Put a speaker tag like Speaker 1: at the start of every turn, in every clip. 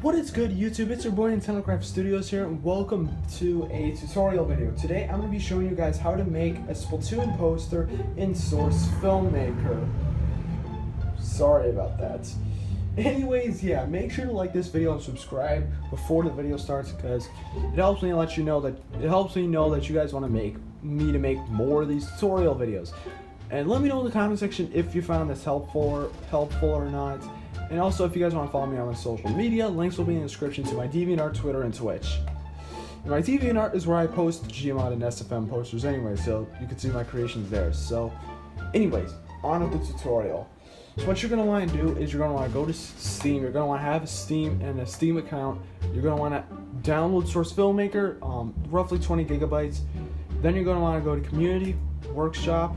Speaker 1: What is good, YouTube? It's your boy NintendoCraft Studios here, and welcome to a tutorial video. Today I'm going to be showing you guys how to make a Splatoon poster in Source Filmmaker. Sorry about that. Anyways, yeah, make sure to like this video and subscribe before the video starts, because it helps me let you know that you guys want to make more of these tutorial videos. And let me know in the comment section if you found this helpful or not. And also, if you guys want to follow me on my social media, links will be in the description to my DeviantArt, Twitter, and Twitch. And my DeviantArt is where I post Gmod and SFM posters anyway, so you can see my creations there. So, anyways, on with the tutorial. So what you're going to want to do is you're going to want to go to Steam. You're going to want to have a Steam account. You're going to want to download Source Filmmaker, roughly 20 gigabytes. Then you're going to want to go to Community, Workshop,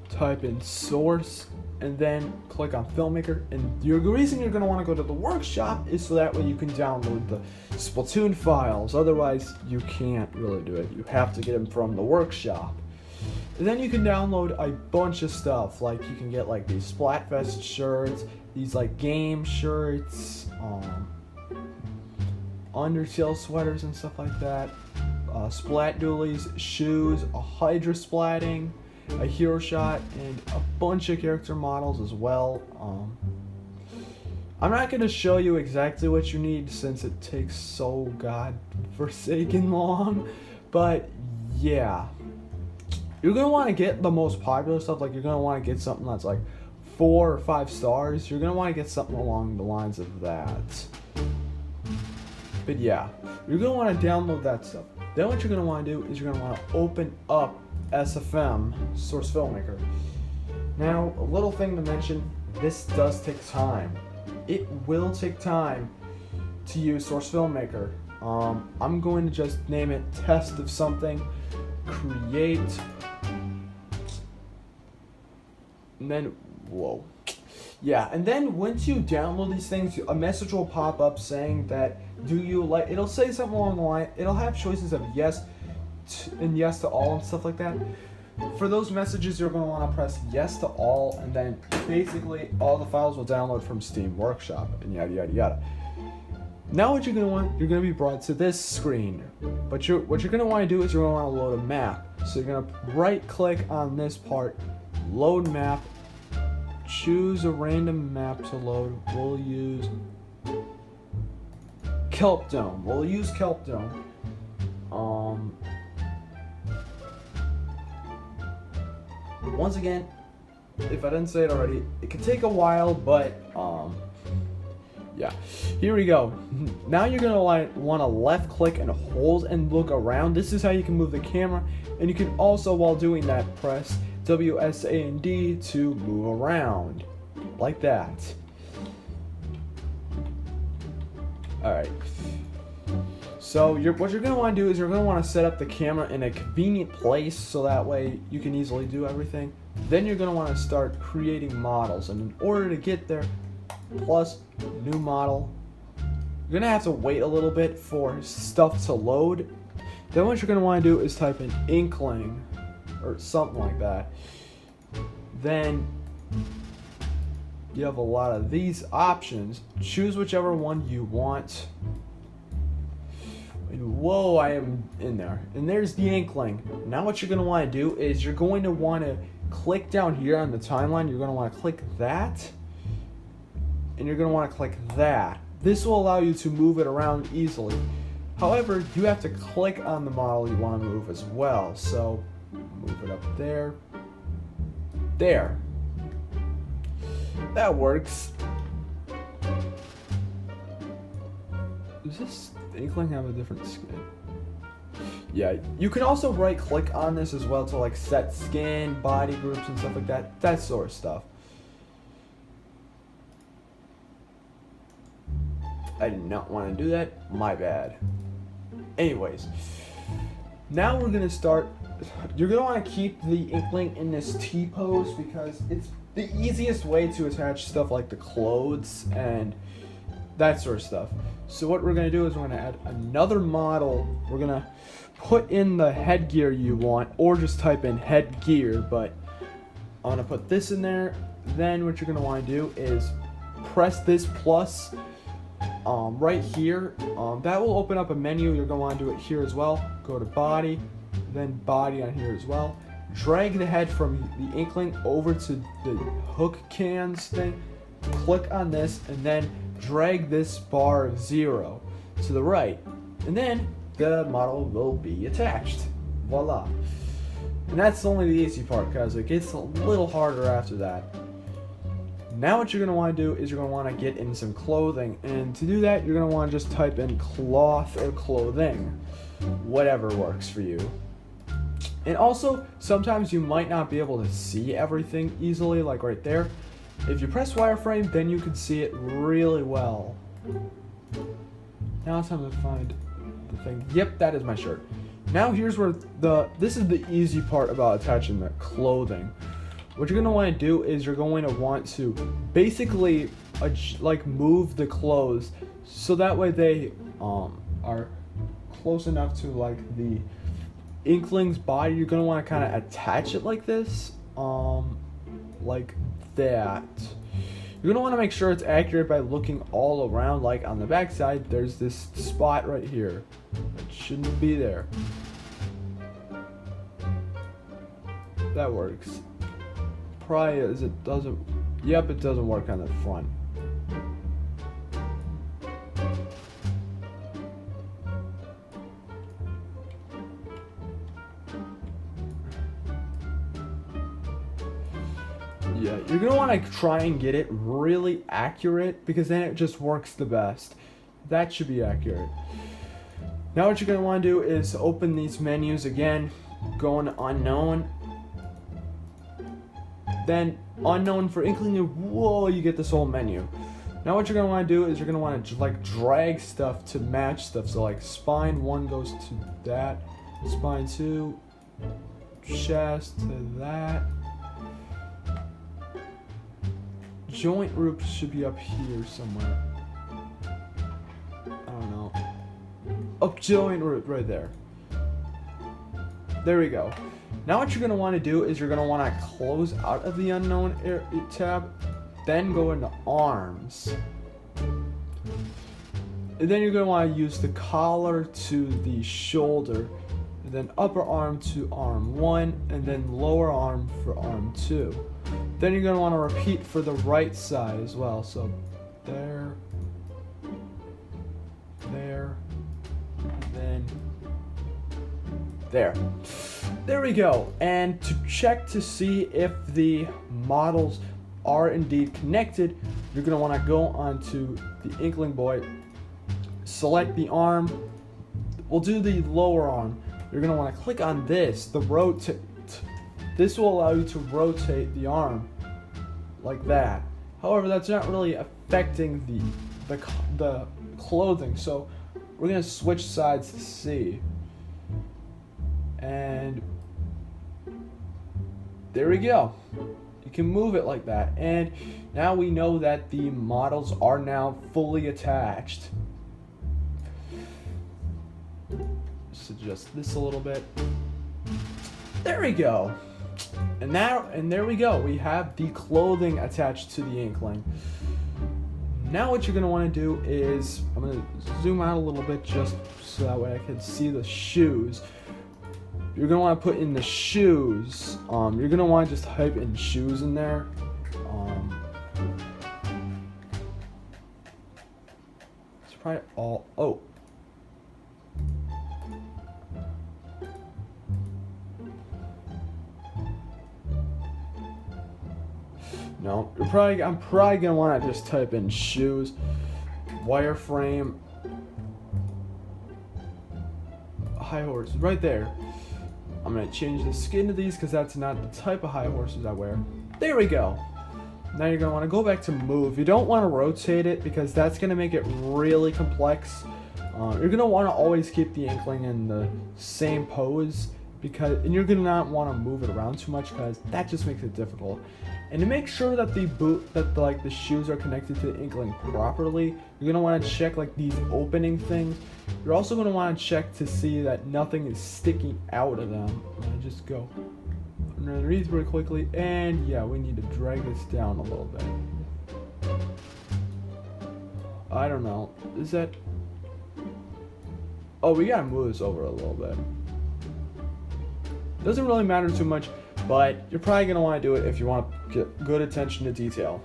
Speaker 1: type in Source, and then click on Filmmaker. And the reason you're going to want to go to the Workshop is so that way you can download the Splatoon files. Otherwise, you can't really do it. You have to get them from the Workshop. And then you can download a bunch of stuff, like you can get like these Splatfest shirts, these like game shirts, Undertale sweaters and stuff like that, Splat Dualies, shoes, a Hydra splatting, a hero shot, and a bunch of character models as well. I'm not going to show you exactly what you need since it takes so god-forsaken long, but yeah. You're going to want to get the most popular stuff, like you're going to want to get something that's like 4 or 5 stars. You're going to want to get something along the lines of that. But yeah, you're going to want to download that stuff. Then what you're going to want to do is you're going to want to open up SFM, Source Filmmaker. Now, a little thing to mention, this does take time. It will take time to use Source Filmmaker. I'm going to just name it Test of Something, Create, and then, whoa. Yeah, and then once you download these things, a message will pop up saying that, it'll say something along the line, it'll have choices of yes and yes to all and stuff like that. For those messages, you're going to want to press yes to all, and then basically all the files will download from Steam Workshop, and yada yada yada. Now what you're going to want, you're going to be brought to this screen. But what you're going to want to do is you're going to want to load a map. So you're going to right click on this part, load map, choose a random map to load. We'll use Kelp Dome. Once again, if I didn't say it already, it can take a while, but yeah, here we go. Now you're gonna want to left click and hold and look around. This is how you can move the camera, and you can also, while doing that, press W, S, A, and D to move around, like that. Alright. So what you're going to want to do is you're going to want to set up the camera in a convenient place so that way you can easily do everything. Then you're going to want to start creating models, and in order to get there, plus new model, you're going to have to wait a little bit for stuff to load. Then what you're going to want to do is type in Inkling or something like that. Then you have a lot of these options. Choose whichever one you want. Whoa, I am in there. And there's the Inkling. Now what you're going to want to do is you're going to want to click down here on the timeline. You're going to want to click that. And you're going to want to click that. This will allow you to move it around easily. However, you have to click on the model you want to move as well. So move it up there. There. That works. Does this Inkling have a different skin? Yeah, you can also right click on this as well to like set skin, body groups, and stuff like that. That sort of stuff. I did not want to do that. My bad. Anyways, now we're going to start. You're going to want to keep the Inkling in this T-pose because it's the easiest way to attach stuff like the clothes and that sort of stuff. So what we're going to do is we're going to add another model. We're going to put in the headgear you want, or just type in headgear, but I'm going to put this in there. Then what you're going to want to do is press this plus right here. That will open up a menu. You're going to want to do it here as well. Go to body, then body on here as well. Drag the head from the Inkling over to the hook cans thing. Click on this and then drag this bar 0 to the right. And then the model will be attached. Voila. And that's only the easy part because it gets a little harder after that. Now what you're going to want to do is you're going to want to get in some clothing. And to do that, you're going to want to just type in cloth or clothing. Whatever works for you. And also, sometimes you might not be able to see everything easily, like right there. If you press wireframe, then you can see it really well. Now it's time to find the thing. Yep, that is my shirt. Now here's where this is the easy part about attaching the clothing. What you're going to want to do is you're going to want to basically like move the clothes so that way they are close enough to like the Inkling's body. You're going to want to kind of attach it like this, like that. You're going to want to make sure it's accurate by looking all around. Like on the back side, there's this spot right here. It shouldn't be there. That works. Probably as it doesn't. Yep, it doesn't work on the front. Yeah, you're going to want to try and get it really accurate because then it just works the best. That should be accurate. Now what you're going to want to do is open these menus again, go into unknown, then unknown for Inkling, whoa, you get this whole menu. Now what you're going to want to do is you're going to want to like drag stuff to match stuff. So like spine 1 goes to that, spine 2, chest to that. Joint root should be up here somewhere. I don't know. Oh, joint root right there. There we go. Now what you're going to want to do is you're going to want to close out of the unknown tab, then go into arms. And then you're going to want to use the collar to the shoulder, and then upper arm to arm 1, and then lower arm for arm 2. Then you're going to want to repeat for the right side as well. So there, there, and then there. There we go. And to check to see if the models are indeed connected, you're going to want to go onto the Inkling boy, select the arm. We'll do the lower arm. You're going to want to click on this, the rotate. This will allow you to rotate the arm like that. However, that's not really affecting the clothing, so we're going to switch sides to see. And there we go. You can move it like that. And now we know that the models are now fully attached. Just adjust this a little bit. There we go. And there we go. We have the clothing attached to the Inkling. Now what you're going to want to do is, I'm going to zoom out a little bit just so that way I can see the shoes. You're going to want to put in the shoes. You're going to want to just type in shoes in there. It's probably all, oh. No, I'm probably gonna want to just type in shoes, wireframe, high horses, right there. I'm gonna change the skin to these because that's not the type of high horses I wear. There we go. Now you're gonna want to go back to move. You don't want to rotate it because that's gonna make it really complex. You're gonna want to always keep the Inkling in the same pose and you're gonna not want to move it around too much because that just makes it difficult. And to make sure that the shoes are connected to the Inkling properly, you're gonna want to check like these opening things. You're also gonna want to check to see that nothing is sticking out of them. I'm gonna just go underneath really quickly, and yeah, we need to drag this down a little bit. I don't know. Is that... Oh, we gotta move this over a little bit. Doesn't really matter too much, but you're probably gonna want to do it if you want to get good attention to detail.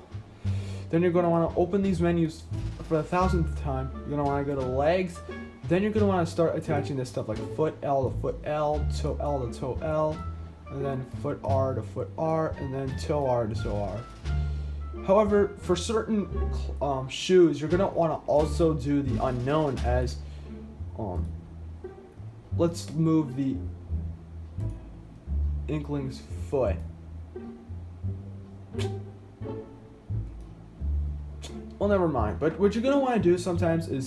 Speaker 1: Then you're gonna want to open these menus for the 1000th time. You're gonna want to go to legs. Then you're gonna want to start attaching this stuff like foot L to foot L, toe L to toe L, and then foot R to foot R, and then toe R to toe R. However, for certain shoes, you're gonna want to also do the unknown as, let's move the Inkling's foot. Well, never mind. But what you're gonna want to do sometimes the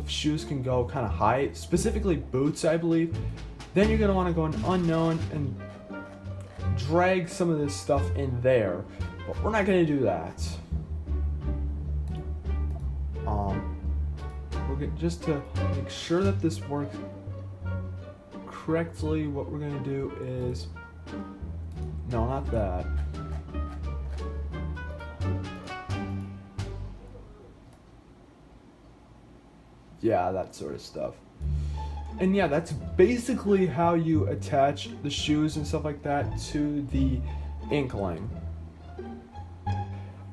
Speaker 1: shoes can go kind of high, specifically boots, I believe. Then you're gonna want to go in unknown and drag some of this stuff in there, but we're not gonna do that. Just to make sure that this works correctly, what we're gonna do is, no, not that. Yeah, that sort of stuff. And yeah, that's basically how you attach the shoes and stuff like that to the Inkling.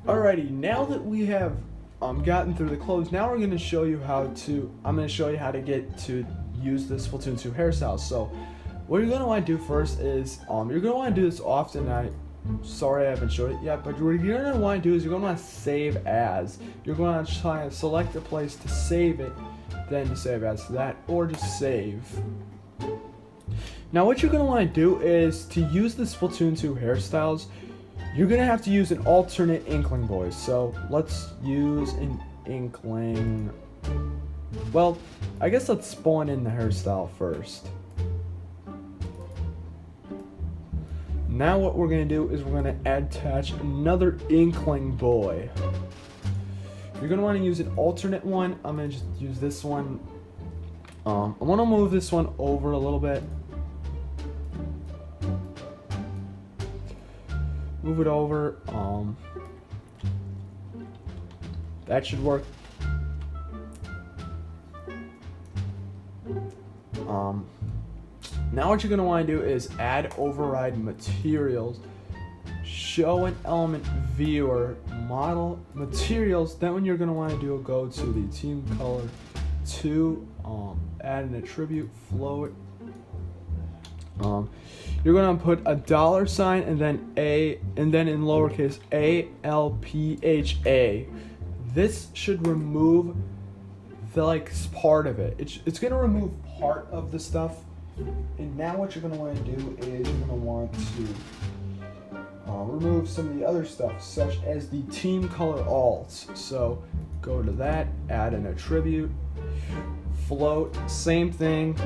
Speaker 1: Alrighty, now that we have gotten through the clothes, now we're going to show you how to, I'm going to show you how to get to use the Splatoon 2 hairstyle. So what you're going to want to do first is, you're going to want to do this often. Sorry I haven't showed it yet, but what you're going to want to do is you're going to want to save as. You're going to try and select a place to save it, then to save as to that, or just save. Now what you're going to want to do is, to use the Splatoon 2 hairstyles, you're going to have to use an alternate Inkling, boys. So let's use an Inkling. Well, I guess let's spawn in the hairstyle first. Now what we're going to do is we're going to attach another Inkling boy. You're going to want to use an alternate one. I'm going to just use this one. I want to move this one over a little bit. Move it over. That should work. Now what you're going to want to do is add override materials, show an element viewer, model materials. Then when you're going to want to do is go to the team color to add an attribute float. You're going to put a $sign and then A, and then in lowercase ALPHA. This should remove the part of it. It's going to remove part of the stuff. And now what you're going to want to do is you're going to want to remove some of the other stuff, such as the team color alts. So go to that, add an attribute, float, same thing.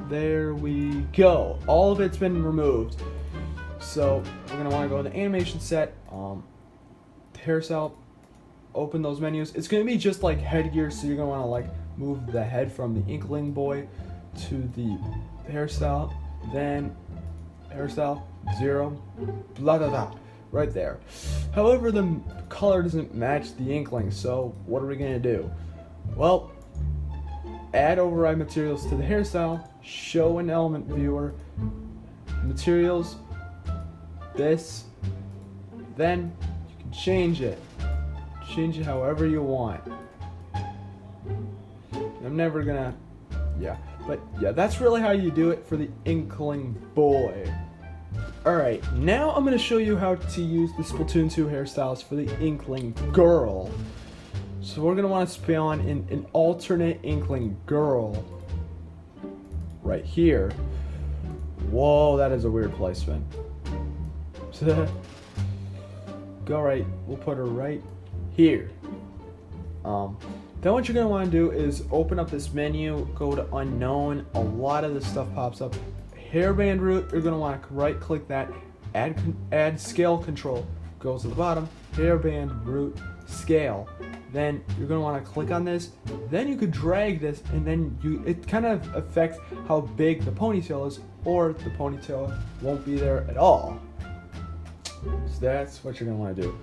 Speaker 1: There we go. All of it's been removed. So we're gonna want to go to the animation set, hairstyle, open those menus. It's gonna be just like headgear, so you're gonna want to move the head from the Inkling boy to the hairstyle, then hairstyle 0, blah blah blah, right there. However, the color doesn't match the Inkling, so what are we gonna do? Well, add override materials to the hairstyle, show an element viewer, materials, this, then you can change it however you want. I'm never gonna, but that's really how you do it for the Inkling boy. Alright, now I'm gonna show you how to use the Splatoon 2 hairstyles for the Inkling girl. So we're going to want to spawn in an alternate Inkling girl right here. Whoa, that is a weird placement. Go right, we'll put her right here. Then what you're going to want to do is open up this menu, go to unknown. A lot of this stuff pops up. Hairband root, you're going to want to right click that, add scale control. Goes to the bottom, hairband root scale. Then you're gonna want to click on this. Then you could drag this, and then it kind of affects how big the ponytail is, or the ponytail won't be there at all. So that's what you're gonna want to do.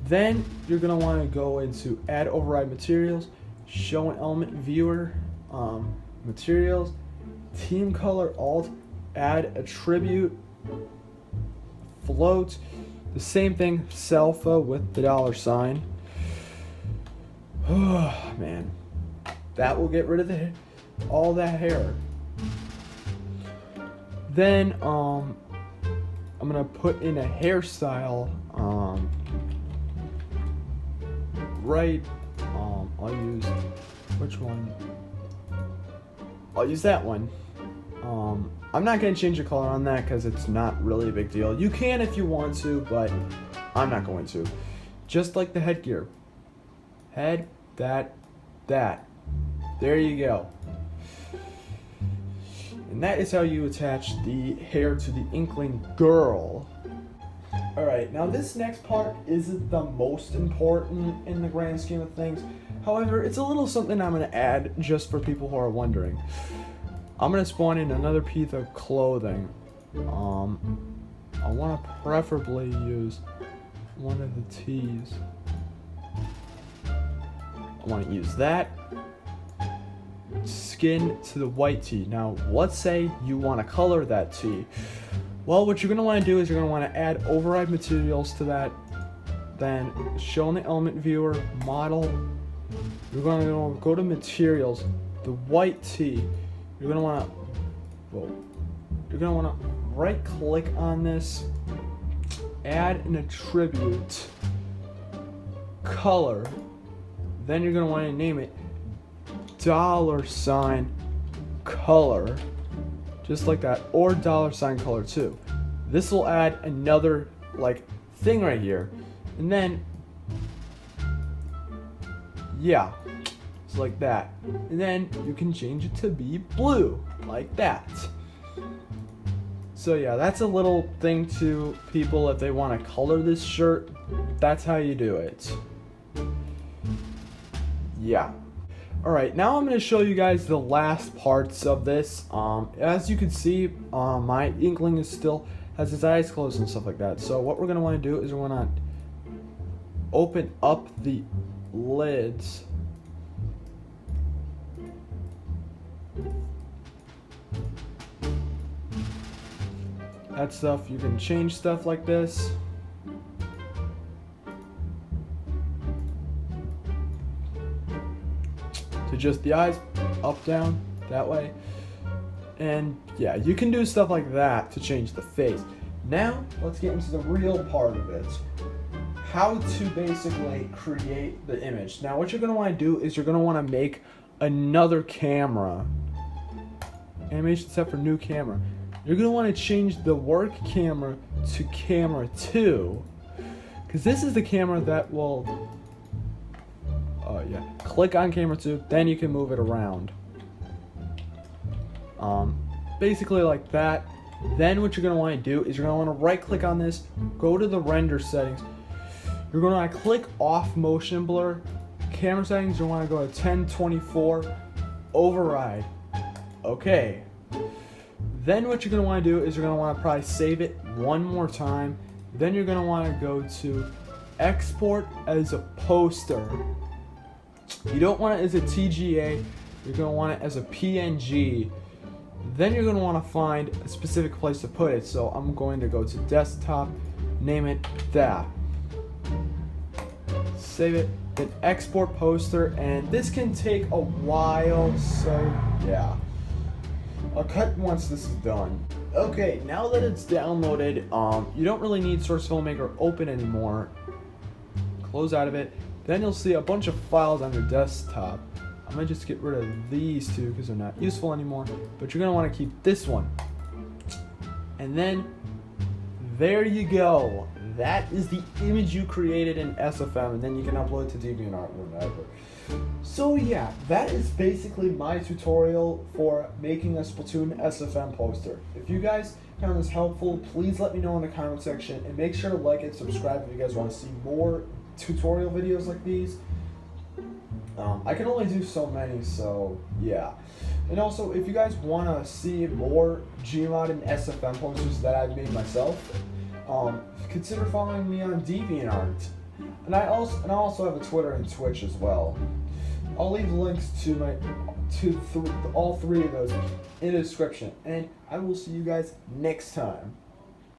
Speaker 1: Then you're gonna want to go into Add Override Materials, Show an Element Viewer, Materials, Team Color Alt, Add Attribute, Float, the same thing, Selfa with the $sign. Oh man, that will get rid of all that hair. Then I'm gonna put in a hairstyle. I'll use which one? I'll use that one. I'm not gonna change the color on that because it's not really a big deal. You can if you want to, but I'm not going to. Just like the headgear. Head, that. There you go. And that is how you attach the hair to the Inkling girl. Alright, now this next part isn't the most important in the grand scheme of things. However, it's a little something I'm going to add just for people who are wondering. I'm going to spawn in another piece of clothing. I want to preferably use one of the tees. I want to use that skin to the white tee. Now, let's say you want to color that tee. Well, what you're going to want to do is you're going to want to add override materials to that. Then show in the element viewer, model. You're going to go to materials, the white tee. You're going to want to right click on this, add an attribute, color. Then you're going to want to name it $sign color, just like that, or $sign color too. This will add another thing right here, and then yeah, it's like that, and then you can change it to be blue like that. So yeah, that's a little thing to people if they want to color this shirt. That's how you do it. Yeah. Alright, now I'm going to show you guys the last parts of this. As you can see, my Inkling still has his eyes closed and stuff like that. So what we're going to want to do is we're going to open up the lids. That stuff, you can change stuff like this. To just the eyes, up, down, that way. And yeah, you can do stuff like that to change the face. Now, let's get into the real part of it. How to basically create the image. Now, what you're going to want to do is you're going to want to make another camera. Animation set for new camera. You're going to want to change the work camera to camera 2. Because this is the camera that will... click on camera 2, then you can move it around. Basically like that. Then what you're going to want to do is you're going to want to right click on this, go to the render settings. You're going to want to click off motion blur. Camera settings, you want to go to 1024, override. Okay. Then what you're going to want to do is you're going to want to probably save it one more time. Then you're going to want to go to export as a poster. You don't want it as a TGA, you're going to want it as a PNG. Then you're going to want to find a specific place to put it. So I'm going to go to desktop, name it that. Save it, then export poster, and this can take a while, so yeah. I'll cut once this is done. Okay, now that it's downloaded, you don't really need Source Filmmaker open anymore. Close out of it. Then you'll see a bunch of files on your desktop. I'm going to just get rid of these two because they're not useful anymore. But you're going to want to keep this one. And then, there you go. That is the image you created in SFM. And then you can upload it to DeviantArt or whatever. So yeah, that is basically my tutorial for making a Splatoon SFM poster. If you guys found this helpful, please let me know in the comment section. And make sure to like and subscribe if you guys want to see more tutorial videos like these. I can only do so many, so yeah. And also, if you guys want to see more Gmod and SFM posters that I've made myself, consider following me on DeviantArt. And I also have a Twitter and Twitch as well. I'll leave links to all three of those in the description. And I will see you guys next time.